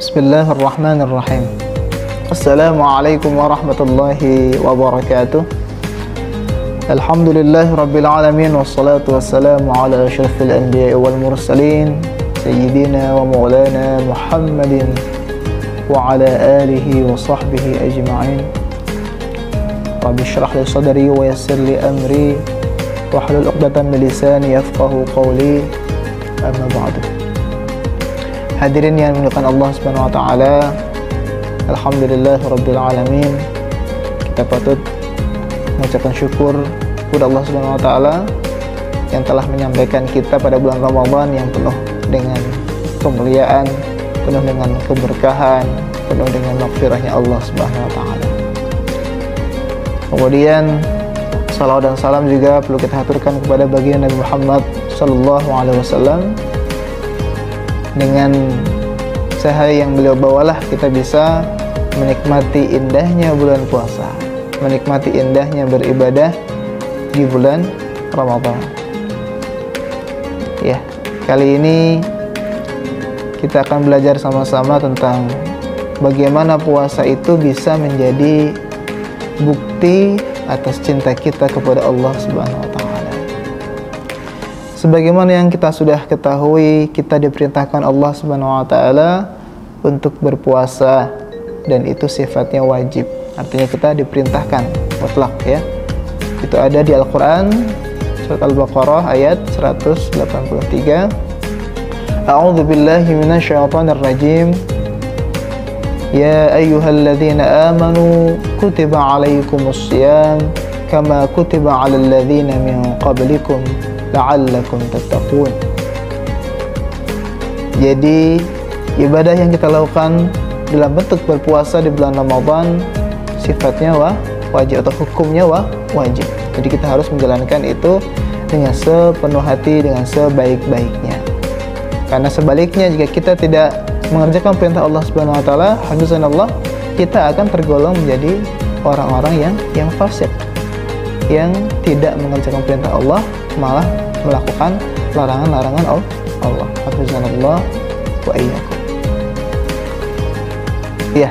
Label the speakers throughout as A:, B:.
A: Bismillahirrahmanirrahim. Assalamualaikum warahmatullahi wabarakatuh. Alhamdulillahi rabbil alamin, wassalatu wassalamu ala asyrafil anbiya'i wal mursalin sayyidina wa maulana Muhammadin wa ala alihi wa sahbihi ajma'in. Rabbi shrah li sadri wa yassir li amri wahlul 'uqdatam min lisani yafqahu qawli. Amma ba'du. Hadirin yang dimuliakan Allah Subhanahu wa taala, alhamdulillah rabbil alamin. Kita patut mengucapkan syukur kepada Allah Subhanahu wa taala yang telah menyampaikan kita pada bulan Ramadan yang penuh dengan kemuliaan, penuh dengan keberkahan, penuh dengan maghfirahnya Allah Subhanahu wa taala. Kemudian salawat dan salam juga perlu kita haturkan kepada baginda Nabi Muhammad sallallahu alaihi wasallam. Dengan cahaya yang beliau bawalah kita bisa menikmati indahnya bulan puasa, menikmati indahnya beribadah di bulan Ramadan. Ya, kali ini kita akan belajar sama-sama tentang bagaimana puasa itu bisa menjadi bukti atas cinta kita kepada Allah Subhanahu wa taala. Sebagaimana yang kita sudah ketahui, kita diperintahkan Allah Subhanahu wa taala untuk berpuasa dan itu sifatnya wajib. Artinya kita diperintahkan mutlak, ya. Itu ada di Al-Qur'an surat Al-Baqarah ayat 183. A'udzu billahi minasyaitonir rajim. Ya ayyuhalladzina amanu kutiba 'alaikumus shiyam kama kutiba 'alal ladzina min qablikum la'allakum tattaqun. Jadi ibadah yang kita lakukan dalam bentuk berpuasa di bulan Ramadan sifatnya wajib atau hukumnya wajib. Jadi kita harus menjalankan itu dengan sepenuh hati, dengan sebaik-baiknya. Karena sebaliknya jika kita tidak mengerjakan perintah Allah Subhanahu wa taala, hafizanallah, kita akan tergolong menjadi orang-orang yang fasik, yang tidak mengerjakan perintah Allah, malah melakukan larangan-larangan Allah. Hafizanallah wa iyyakum. Ya,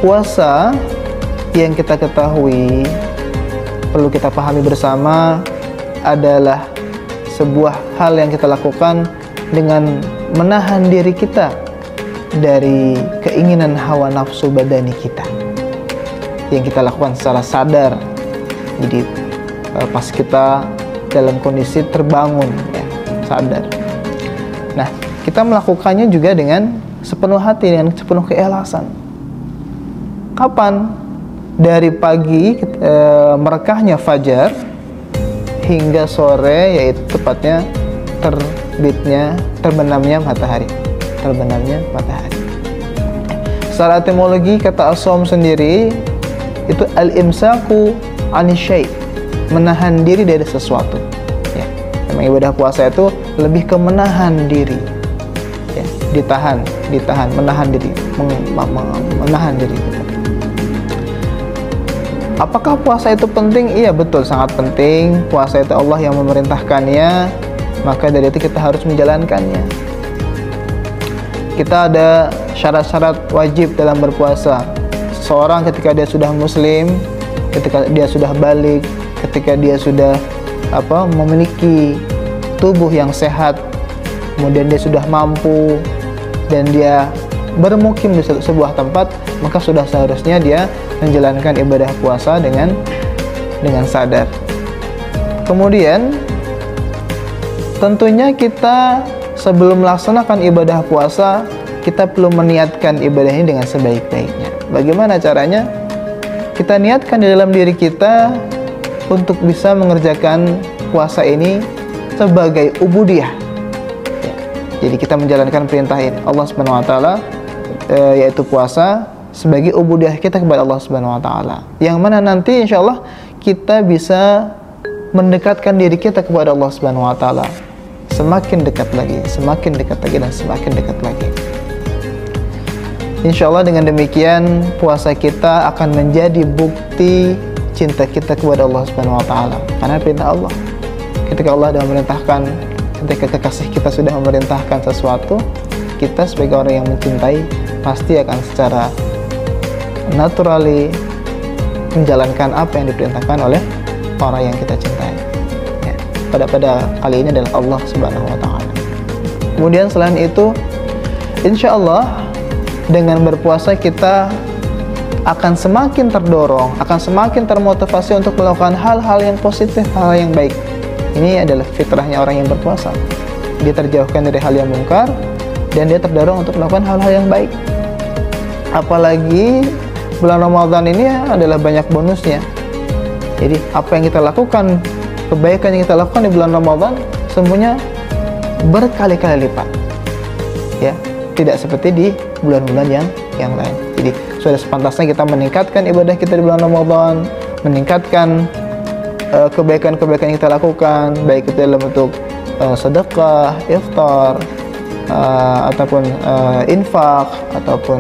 A: puasa yang kita ketahui, perlu kita pahami bersama, adalah sebuah hal yang kita lakukan dengan menahan diri kita dari keinginan hawa nafsu badani kita yang kita lakukan secara sadar. Jadi pas kita dalam kondisi terbangun, ya, sadar. Nah, kita melakukannya juga dengan sepenuh hati, dengan sepenuh keikhlasan. Kapan? Dari pagi merekahnya fajar hingga sore, yaitu tepatnya terbenamnya matahari. Secara etimologi kata as-shaum sendiri itu al-imsaku anisyai, menahan diri dari sesuatu. Ya, memang ibadah puasa itu lebih ke menahan diri. Ya, ditahan, menahan diri, menahan diri. Apakah puasa itu penting? Iya, betul, sangat penting. Puasa itu Allah yang memerintahkannya, maka dari itu kita harus menjalankannya. Kita ada syarat-syarat wajib dalam berpuasa. Seseorang ketika dia sudah muslim, ketika dia sudah balik, ketika dia sudah memiliki tubuh yang sehat, kemudian dia sudah mampu dan dia bermukim di sebuah tempat, maka sudah seharusnya dia menjalankan ibadah puasa dengan sadar. Kemudian tentunya kita sebelum melaksanakan ibadah puasa, kita perlu meniatkan ibadah ini dengan sebaik-baiknya. Bagaimana caranya? Kita niatkan di dalam diri kita untuk bisa mengerjakan puasa ini sebagai ubudiyah. Ya, jadi kita menjalankan perintah Allah Subhanahu wa taala, yaitu puasa, sebagai ubudiyah kita kepada Allah Subhanahu wa taala. Yang mana nanti insyaallah kita bisa mendekatkan diri kita kepada Allah Subhanahu wa taala. Semakin dekat lagi, dan semakin dekat lagi. Insyaallah dengan demikian puasa kita akan menjadi bukti cinta kita kepada Allah Subhanahu wa taala. Karena perintah Allah. Ketika Allah sudah memerintahkan, ketika kekasih kita sudah memerintahkan sesuatu, kita sebagai orang yang mencintai pasti akan secara naturally menjalankan apa yang diperintahkan oleh orang yang kita cintai. Ya. Pada kali ini adalah Allah Subhanahu wa Ta'ala. Kemudian selain itu, insya Allah dengan berpuasa kita akan semakin terdorong, akan semakin termotivasi untuk melakukan hal-hal yang positif, hal yang baik. Ini adalah fitrahnya orang yang berpuasa. Dia terjauhkan dari hal yang mungkar dan dia terdorong untuk melakukan hal-hal yang baik. Apalagi bulan Ramadan ini adalah banyak bonusnya. Jadi apa yang kita lakukan, kebaikan yang kita lakukan di bulan Ramadan semuanya berkali-kali lipat. Ya, tidak seperti di bulan-bulan yang lain. Jadi sudah sepantasnya kita meningkatkan ibadah kita di bulan Ramadan, meningkatkan kebaikan-kebaikan yang kita lakukan, baik itu dalam bentuk sedekah, iftar, ataupun infak, ataupun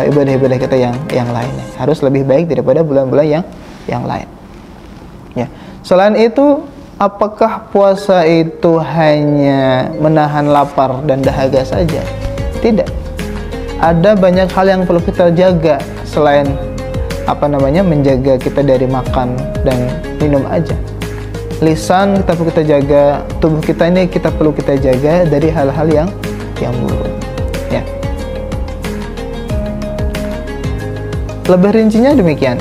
A: ibadah-ibadah kita yang lainnya. Harus lebih baik daripada bulan-bulan yang lain. Ya. Selain itu, apakah puasa itu hanya menahan lapar dan dahaga saja? Tidak. Ada banyak hal yang perlu kita jaga selain menjaga kita dari makan dan minum aja. Lisan kita perlu kita jaga, tubuh kita ini kita perlu kita jaga dari hal-hal yang buruk. Ya. Lebih rincinya demikian.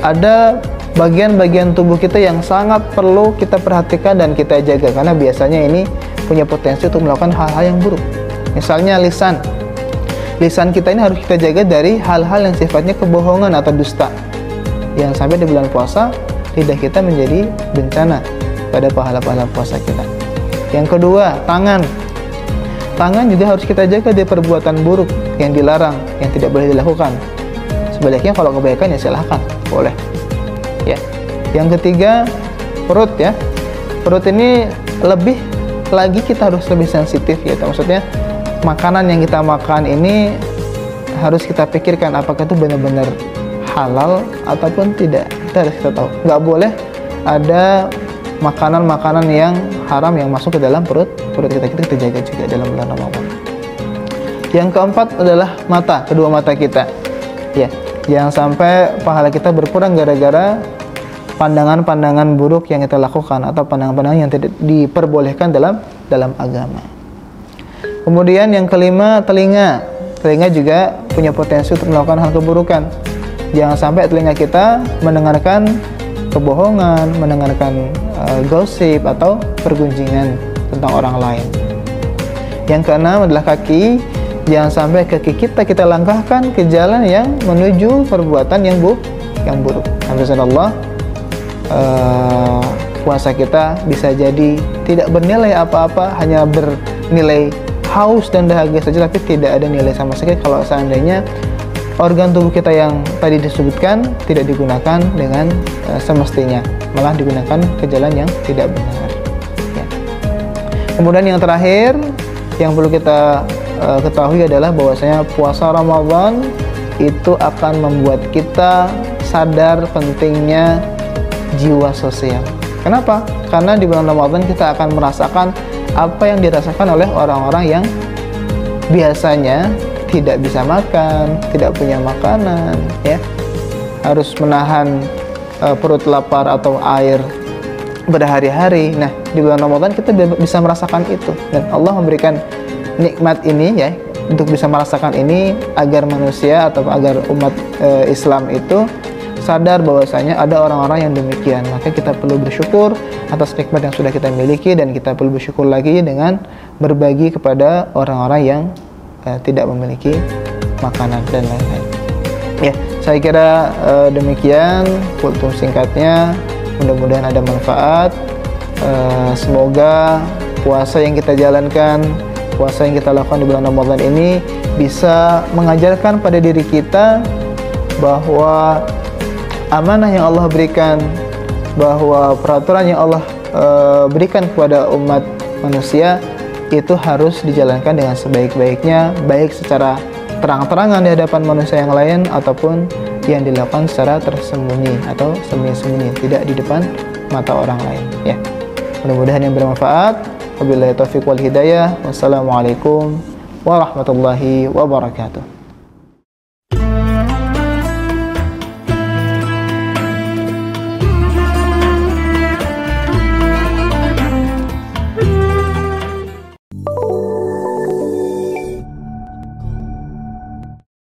A: Ada bagian-bagian tubuh kita yang sangat perlu kita perhatikan dan kita jaga karena biasanya ini punya potensi untuk melakukan hal-hal yang buruk. Misalnya lisan. Lisan kita ini harus kita jaga dari hal-hal yang sifatnya kebohongan atau dusta. Yang sampai di bulan puasa lidah kita menjadi bencana pada pahala-pahala puasa kita. Yang kedua, tangan. Tangan juga harus kita jaga dari perbuatan buruk yang dilarang, yang tidak boleh dilakukan. Sebaliknya kalau kebaikan ya silahkan, boleh. Ya. Yang ketiga, perut ya. Perut ini lebih lagi kita harus lebih sensitif ya. Maksudnya makanan yang kita makan ini harus kita pikirkan apakah itu benar-benar halal ataupun tidak. Kita harus kita tahu. Nggak boleh ada makanan-makanan yang haram yang masuk ke dalam perut kita. Kita jaga juga dalam bulan Ramadan. Yang keempat adalah mata, kedua mata kita. Ya, jangan sampai pahala kita berkurang gara-gara pandangan-pandangan buruk yang kita lakukan atau pandangan-pandangan yang tidak diperbolehkan dalam agama. Kemudian yang kelima, telinga. Telinga juga punya potensi untuk melakukan hal keburukan. Jangan sampai telinga kita mendengarkan kebohongan, mendengarkan gosip atau pergunjingan tentang orang lain. Yang keenam adalah kaki. Jangan sampai kaki kita langkahkan ke jalan yang menuju perbuatan yang buruk. Alhamdulillah, puasa kita bisa jadi tidak bernilai apa-apa, hanya bernilai haus dan dahaga saja, tapi tidak ada nilai sama sekali kalau seandainya organ tubuh kita yang tadi disebutkan tidak digunakan dengan semestinya, malah digunakan ke jalan yang tidak benar. Ya. Kemudian yang terakhir yang perlu kita ketahui adalah bahwasanya puasa Ramadan itu akan membuat kita sadar pentingnya jiwa sosial. Kenapa? Karena di bulan Ramadan kita akan merasakan apa yang dirasakan oleh orang-orang yang biasanya tidak bisa makan, tidak punya makanan, ya, harus menahan perut lapar atau air berhari-hari. Nah, di bulan Ramadan kita bisa merasakan itu, dan Allah memberikan nikmat ini ya untuk bisa merasakan ini agar manusia atau agar umat Islam itu sadar bahwasanya ada orang-orang yang demikian. Maka kita perlu bersyukur atas nikmat yang sudah kita miliki, dan kita perlu bersyukur lagi dengan berbagi kepada orang-orang yang tidak memiliki makanan dan lain-lain. Ya, saya kira demikian kultum singkatnya. Mudah-mudahan ada manfaat. Semoga puasa yang kita jalankan, puasa yang kita lakukan di bulan Ramadan ini bisa mengajarkan pada diri kita bahwa amanah yang Allah berikan, bahwa peraturan yang Allah berikan kepada umat manusia itu harus dijalankan dengan sebaik-baiknya, baik secara terang-terangan di hadapan manusia yang lain ataupun yang dilakukan secara tersembunyi atau sembunyi-sembunyi, tidak di depan mata orang lain. Ya, mudah-mudahan yang bermanfaat. Wabillahi taufiq wal hidayah. Wassalamualaikum warahmatullahi wabarakatuh.